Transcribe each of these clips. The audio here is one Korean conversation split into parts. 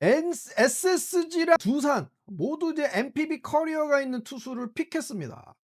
SSG랑 두산 모두 이제 NPB 커리어가 있는 투수를 픽했습니다.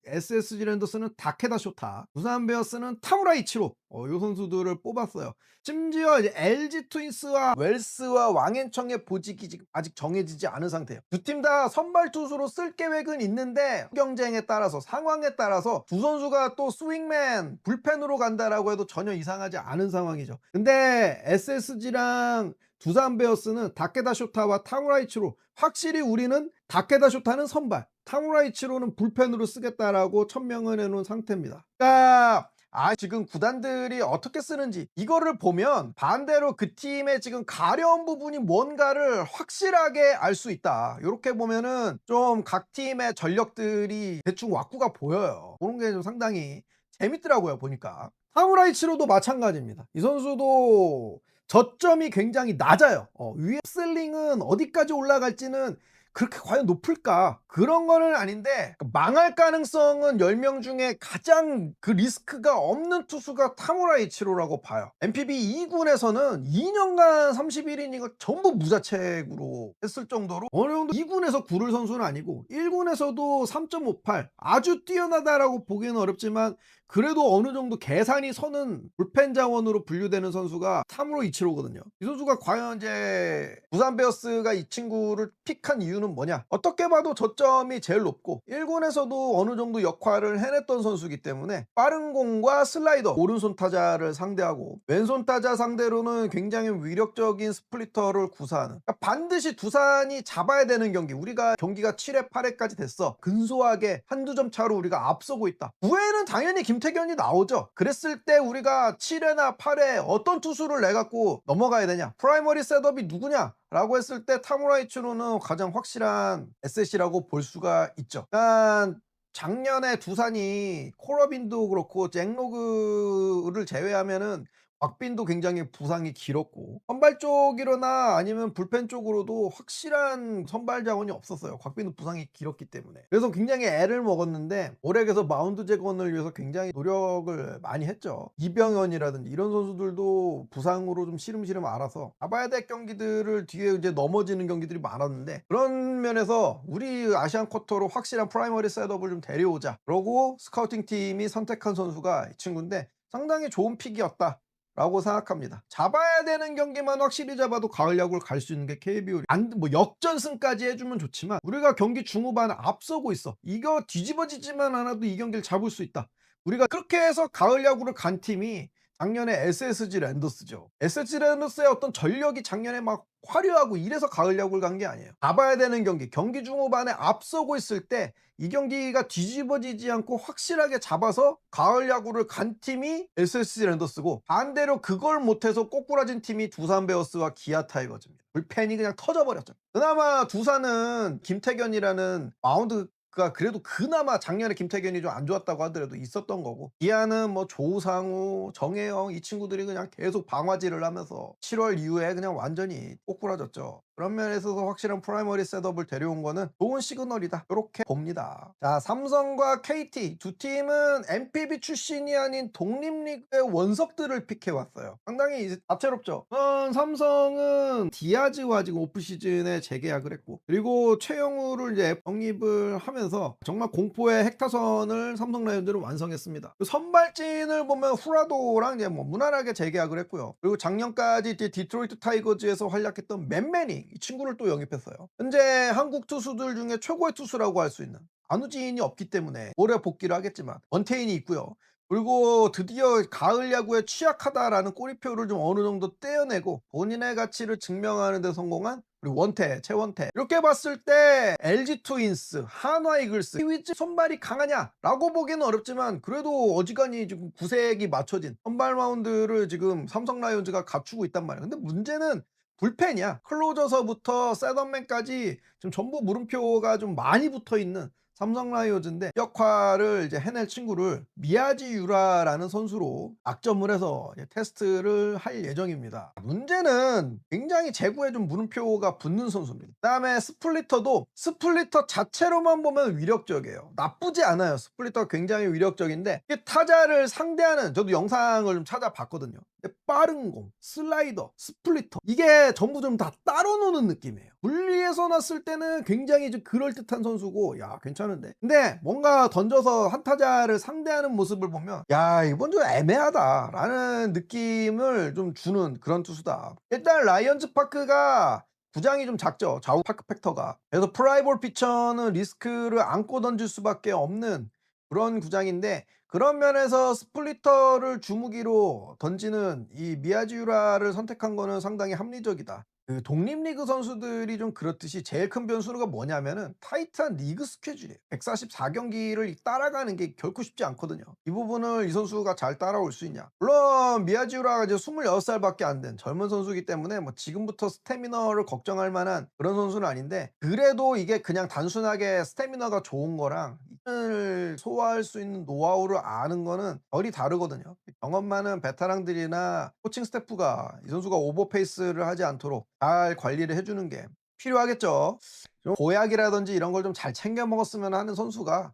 SSG 랜더스는 다케다 쇼타, 두산 베어스는 타무라 이치로 요 선수들을 뽑았어요. 심지어 이제 LG 트윈스와 웰스와 왕앤청의 보직이 지금 아직 정해지지 않은 상태예요. 두 팀 다 선발 투수로 쓸 계획은 있는데 경쟁에 따라서 상황에 따라서 두 선수가 또 스윙맨 불펜으로 간다라고 해도 전혀 이상하지 않은 상황이죠. 근데 SSG랑 두산 베어스는 다케다 쇼타와 타무라 이치로, 확실히 우리는 다케다 쇼타는 선발, 타무라 이치로는 불펜으로 쓰겠다라고 천명을 해놓은 상태입니다. 그러니까 지금 구단들이 어떻게 쓰는지 이거를 보면 반대로 그 팀의 지금 가려운 부분이 뭔가를 확실하게 알 수 있다. 이렇게 보면은 좀 각 팀의 전력들이 대충 왁구가 보여요. 그런 게 좀 상당히 재밌더라고요, 보니까. 타무라 이치로도 마찬가지입니다. 이 선수도 저점이 굉장히 낮아요. 위에 슬링은 어디까지 올라갈지는 그렇게 과연 높을까? 그런 거는 아닌데 망할 가능성은 10명 중에 가장 그 리스크가 없는 투수가 타무라 이치로라고 봐요. NPB 2군에서는 2년간 31이닝을 전부 무자책으로 했을 정도로 어느 정도 2군에서 구를 선수는 아니고 1군에서도 3.58 아주 뛰어나다라고 보기는 어렵지만 그래도 어느 정도 계산이 서는 불펜 자원으로 분류되는 선수가 타무라 이치로거든요. 이 선수가 과연 이제 부산 베어스가 이 친구를 픽한 이유는 뭐냐? 어떻게 봐도 저점이 제일 높고 1군에서도 어느 정도 역할을 해냈던 선수이기 때문에 빠른 공과 슬라이더, 오른손 타자를 상대하고 왼손 타자 상대로는 굉장히 위력적인 스플리터를 구사하는, 그러니까 반드시 두산이 잡아야 되는 경기, 우리가 경기가 7회 8회까지 됐어, 근소하게 한두 점 차로 우리가 앞서고 있다. 9회는 당연히 김태견이 나오죠. 그랬을 때 우리가 7회나 8회 어떤 투수를 내갖고 넘어가야 되냐, 프라이머리 셋업이 누구냐 라고 했을 때 타무라 이치로는 가장 확실한 에셋이라고 볼 수가 있죠. 일단 작년에 두산이 코러빈도 그렇고 잭로그를 제외하면은 곽빈도 굉장히 부상이 길었고 선발 쪽이거나 아니면 불펜 쪽으로도 확실한 선발 자원이 없었어요. 곽빈도 부상이 길었기 때문에. 그래서 굉장히 애를 먹었는데 올해 그래서 마운드 재건을 위해서 굉장히 노력을 많이 했죠. 이병현이라든지 이런 선수들도 부상으로 좀 시름시름 앓아서 잡아야 될 경기들을 뒤에 이제 넘어지는 경기들이 많았는데, 그런 면에서 우리 아시안 쿼터로 확실한 프라이머리 셋업을 좀 데려오자 그러고 스카우팅 팀이 선택한 선수가 이 친구인데 상당히 좋은 픽이었다 라고 생각합니다. 잡아야 되는 경기만 확실히 잡아도 가을 야구를 갈 수 있는 게 KBO. 뭐 역전승까지 해주면 좋지만 우리가 경기 중후반에 앞서고 있어, 이거 뒤집어지지만 않아도 이 경기를 잡을 수 있다. 우리가 그렇게 해서 가을 야구를 간 팀이 작년에 SSG 랜더스죠. SSG 랜더스의 어떤 전력이 작년에 막 화려하고 이래서 가을 야구를 간 게 아니에요. 잡아야 되는 경기 중후반에 앞서고 있을 때 이 경기가 뒤집어지지 않고 확실하게 잡아서 가을 야구를 간 팀이 SSG 랜더스고, 반대로 그걸 못해서 꼬꾸라진 팀이 두산 베어스와 기아 타이거즈입니다. 불펜이 그냥 터져버렸죠. 그나마 두산은 김태견이라는 마운드가 그래도 그나마 작년에 김태견이 좀 안 좋았다고 하더라도 있었던 거고, 기아는 뭐 조상우, 정혜영 이 친구들이 그냥 계속 방화질을 하면서 7월 이후에 그냥 완전히 꼬꾸라졌죠. 그런 면에서 확실한 프라이머리 셋업을 데려온 거는 좋은 시그널이다, 이렇게 봅니다. 자, 삼성과 KT 두 팀은 NPB 출신이 아닌 독립리그의 원석들을 픽해왔어요. 상당히 이제 다채롭죠. 삼성은 디아즈와 지금 오프시즌에 재계약을 했고, 그리고 최영우를 이제 영입을 하면서 정말 공포의 핵타선을 삼성 라이온즈는 완성했습니다. 선발진을 보면 후라도랑 이제 뭐 무난하게 재계약을 했고요. 그리고 작년까지 이제 디트로이트 타이거즈에서 활약했던 맨매니 이 친구를 또 영입했어요. 현재 한국 투수들 중에 최고의 투수라고 할 수 있는, 안우진이 없기 때문에 올해 복귀를 하겠지만 원태인이 있고요. 그리고 드디어 가을 야구에 취약하다라는 꼬리표를 좀 어느 정도 떼어내고 본인의 가치를 증명하는 데 성공한 우리 원태, 최원태. 이렇게 봤을 때 LG 트윈스, 한화 이글스 키위즈 선발이 강하냐라고 보기는 어렵지만 그래도 어지간히 지금 구색이 맞춰진 선발 마운드를 지금 삼성 라이온즈가 갖추고 있단 말이야. 근데 문제는 불펜이야. 클로저서부터 셋업맨까지 지금 전부 물음표가 좀 많이 붙어있는 삼성 라이온즈인데, 역할을 이제 해낼 친구를 미야지 유라라는 선수로 낙점을 해서 이제 테스트를 할 예정입니다. 문제는 굉장히 제구에 좀 물음표가 붙는 선수입니다. 그 다음에 스플리터도 스플리터 자체로만 보면 위력적이에요. 나쁘지 않아요. 스플리터가 굉장히 위력적인데 타자를 상대하는, 저도 영상을 좀 찾아봤거든요. 빠른 공, 슬라이더, 스플리터 이게 전부 좀 다 따로 노는 느낌이에요. 분리해서 놨을 때는 굉장히 좀 그럴듯한 선수고 야 괜찮은데 근데 뭔가 던져서 한타자를 상대하는 모습을 보면 야 이건 좀 애매하다라는 느낌을 좀 주는 그런 투수다. 일단 라이언즈 파크가 구장이 좀 작죠. 좌우 파크 팩터가. 그래서 플라이볼 피처는 리스크를 안고 던질 수밖에 없는 그런 구장인데 그런 면에서 스플리터를 주무기로 던지는 이 미야지우라를 선택한 거는 상당히 합리적이다. 그 독립리그 선수들이 좀 그렇듯이 제일 큰 변수가 뭐냐면은 타이트한 리그 스케줄이에요. 144경기를 따라가는 게 결코 쉽지 않거든요. 이 부분을 이 선수가 잘 따라올 수 있냐. 물론 미야지우라가 이제 26살밖에 안 된 젊은 선수이기 때문에 뭐 지금부터 스태미너를 걱정할 만한 그런 선수는 아닌데 그래도 이게 그냥 단순하게 스태미너가 좋은 거랑 을 소화할 수 있는 노하우를 아는 거는 결이 다르거든요. 경험 많은 베테랑들이나 코칭 스태프가 이 선수가 오버페이스를 하지 않도록 잘 관리를 해주는 게 필요하겠죠. 좀 보약이라든지 이런 걸 좀 잘 챙겨 먹었으면 하는 선수가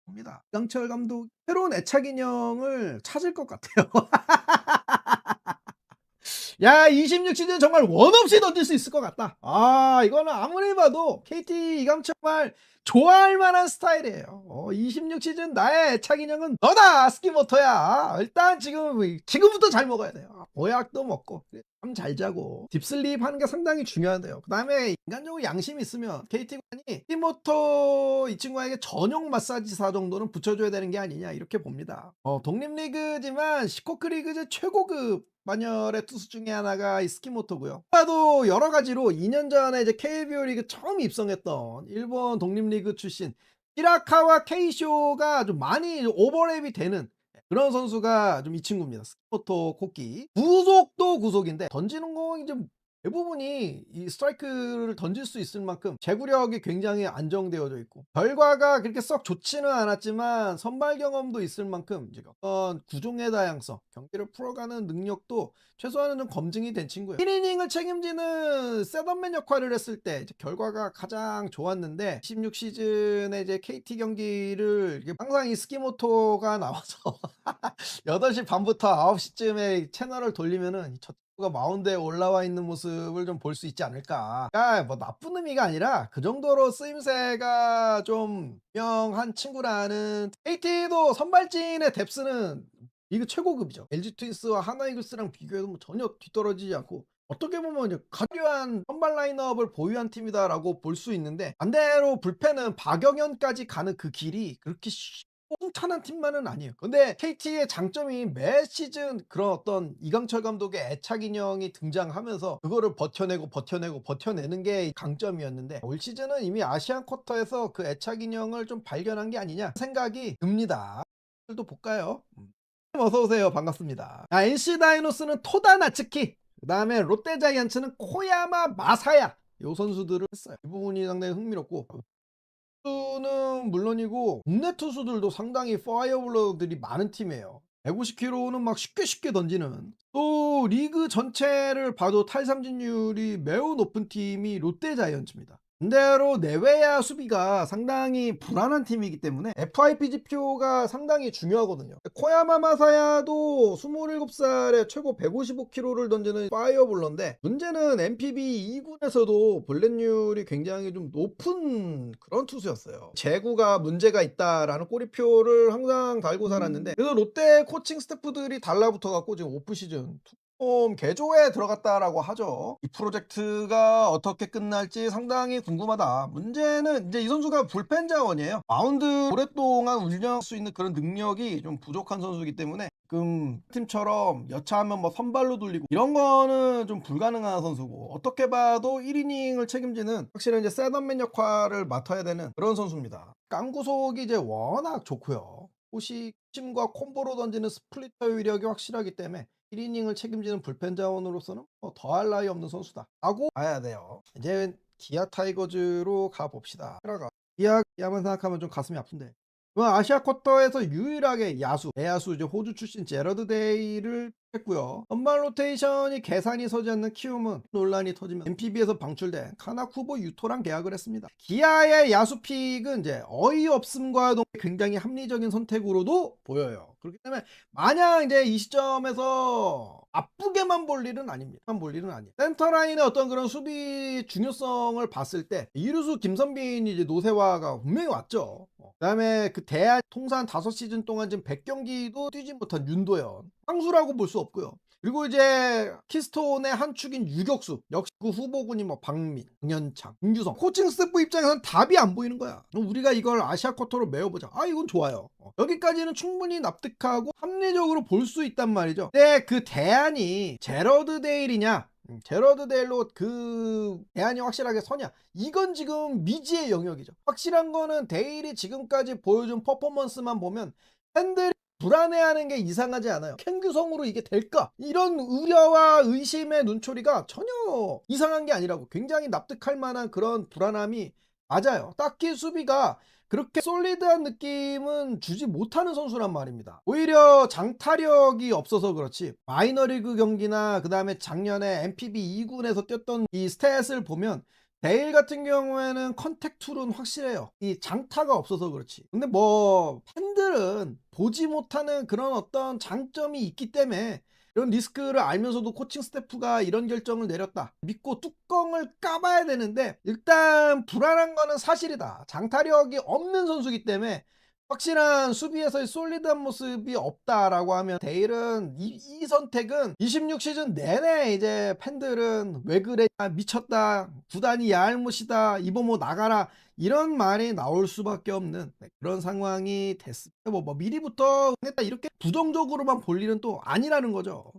있습니다. 강철 감독 새로운 애착 인형을 찾을 것 같아요. 야 26 시즌 정말 원 없이 던질 수 있을 것 같다. 아 이거는 아무리 봐도 KT 이강철 정말 좋아할 만한 스타일이에요. 26 시즌 나의 애착 인형은 너다 스키모토야. 일단 지금부터 잘 먹어야 돼요. 보약도 먹고 잠 잘 자고 딥슬립 하는 게 상당히 중요한데요. 그 다음에 인간적으로 양심이 있으면 KT관이 스키모토 이 친구에게 전용 마사지사 정도는 붙여줘야 되는 게 아니냐 이렇게 봅니다. 독립리그지만 시코크 리그제 최고급 만열의 투수 중에 하나가 이 스키모토고요. 아마도 여러 가지로 2년 전에 이제 KBO 리그 처음 입성했던 일본 독립리그 출신 히라카와 케이쇼가 좀 많이 오버랩이 되는 그런 선수가 좀 이 친구입니다. 스키모토 코끼. 구속도 구속인데 던지는 거 이제 대부분이 이 스트라이크를 던질 수 있을 만큼 제구력이 굉장히 안정되어져 있고 결과가 그렇게 썩 좋지는 않았지만 선발 경험도 있을 만큼 이제 어떤 구종의 다양성, 경기를 풀어가는 능력도 최소한은 좀 검증이 된 친구예요. 1이닝을 책임지는 셋업맨 역할을 했을 때 이제 결과가 가장 좋았는데 16 시즌에 이제 KT 경기를 이게 항상 이 스키모토가 나와서 8시 반부터 9시쯤에 채널을 돌리면은 저 가 마운드에 올라와 있는 모습을 좀 볼 수 있지 않을까. 그러니까 뭐 나쁜 의미가 아니라 그 정도로 쓰임새가 좀 유명한 친구라는 KT도 선발진의 뎁스는 리그 최고급이죠. LG 트윈스와 하나 이글스랑 비교해도 뭐 전혀 뒤떨어지지 않고 어떻게 보면 이제 가디한 선발 라인업을 보유한 팀이다라고 볼 수 있는데 반대로 불펜은 박영현까지 가는 그 길이 그렇게 탄탄한 팀만은 아니에요. 근데 KT의 장점이 매 시즌 그런 어떤 이강철 감독의 애착 인형이 등장하면서 그거를 버텨내는 게 강점이었는데 올 시즌은 이미 아시안 쿼터에서 그 애착 인형을 좀 발견한 게 아니냐 생각이 듭니다. 또 볼까요? 어서 오세요. 반갑습니다. NC 다이노스는 토다 나츠키, 그다음에 롯데 자이언츠는 코야마 마사야 요 선수들을 했어요. 이 부분이 상당히 흥미롭고 투수는 물론이고 국내 투수들도 상당히 파이어볼러들이 많은 팀이에요. 150km는 막 쉽게 던지는 또 리그 전체를 봐도 탈삼진율이 매우 높은 팀이 롯데 자이언츠입니다. 반대로 내외야 수비가 상당히 불안한 팀이기 때문에 FIP 지표가 상당히 중요하거든요. 코야마 마사야도 27살에 최고 155km를 던지는 파이어볼러인데 문제는 NPB 2군에서도 볼넷률이 굉장히 좀 높은 그런 투수였어요. 제구가 문제가 있다라는 꼬리표를 항상 달고 살았는데 그래서 롯데 코칭 스태프들이 달라붙어 갖고 지금 오프 시즌 개조에 들어갔다라고 하죠. 이 프로젝트가 어떻게 끝날지 상당히 궁금하다. 문제는 이제 이 선수가 불펜 자원이에요. 마운드 오랫동안 운영할 수 있는 그런 능력이 좀 부족한 선수이기 때문에 지금 팀처럼 여차하면 뭐 선발로 돌리고 이런 거는 좀 불가능한 선수고 어떻게 봐도 1이닝을 책임지는 확실히 이제 셋업맨 역할을 맡아야 되는 그런 선수입니다. 깡구속이 이제 워낙 좋고요. 호심과 콤보로 던지는 스플리터 위력이 확실하기 때문에 1이닝을 책임지는 불펜 자원으로서는 뭐 더할 나위 없는 선수다 라고 봐야 돼요. 이제 기아 타이거즈로 가봅시다. 기아만 생각하면 좀 가슴이 아픈데 아시아 쿼터에서 유일하게 야수 내야수 이제 호주 출신 제러드 데이를 했고요. 선발 로테이션이 계산이 서지 않는 키움은 논란이 터지면 NPB에서 방출된 카나쿠보 유토랑 계약을 했습니다. 기아의 야수픽은 이제 어이없음과 동시에 굉장히 합리적인 선택으로도 보여요. 그렇기 때문에 마냥 이제 이 시점에서 나쁘게만 볼 일은 아닙니다. 볼 일은 아니에요. 센터라인의 어떤 그런 수비 중요성을 봤을 때 이루수 김선빈이 이제 노세화가 분명히 왔죠. 그다음에 그 대한 통산 5시즌 동안 지금 100경기도 뛰지 못한 윤도현 상수라고 볼 수 없고요. 그리고 이제 키스톤의 한 축인 유격수 역시 그 후보군이 뭐 박민, 정현창, 김규성 코칭 스태프 입장에서는 답이 안 보이는 거야. 우리가 이걸 아시아 쿼터로 메워보자. 이건 좋아요. 여기까지는 충분히 납득하고 합리적으로 볼 수 있단 말이죠. 근데 그 대안이 제러드 데일이냐, 제러드 데일로 그 대안이 확실하게 서냐, 이건 지금 미지의 영역이죠. 확실한 거는 데일이 지금까지 보여준 퍼포먼스만 보면 팬들이 불안해하는 게 이상하지 않아요. 캔규성으로 이게 될까? 이런 우려와 의심의 눈초리가 전혀 이상한 게 아니라고, 굉장히 납득할 만한 그런 불안함이 맞아요. 딱히 수비가 그렇게 솔리드한 느낌은 주지 못하는 선수란 말입니다. 오히려 장타력이 없어서 그렇지 마이너리그 경기나 그 다음에 작년에 NPB 2군에서 뛰었던 이 스탯을 보면 데일 같은 경우에는 컨택툴은 확실해요. 이 장타가 없어서 그렇지. 근데 뭐 팬들은 보지 못하는 그런 어떤 장점이 있기 때문에 이런 리스크를 알면서도 코칭 스태프가 이런 결정을 내렸다 믿고 뚜껑을 까봐야 되는데, 일단 불안한 거는 사실이다. 장타력이 없는 선수이기 때문에 확실한 수비에서의 솔리드한 모습이 없다라고 하면 데일은 이 선택은 26시즌 내내 이제 팬들은 왜 그래, 미쳤다, 구단이 야알못이다, 이범호 나가라, 이런 말이 나올 수밖에 없는 그런 상황이 됐습니다. 뭐 미리부터 했다 이렇게 부정적으로만 볼 일은 또 아니라는 거죠.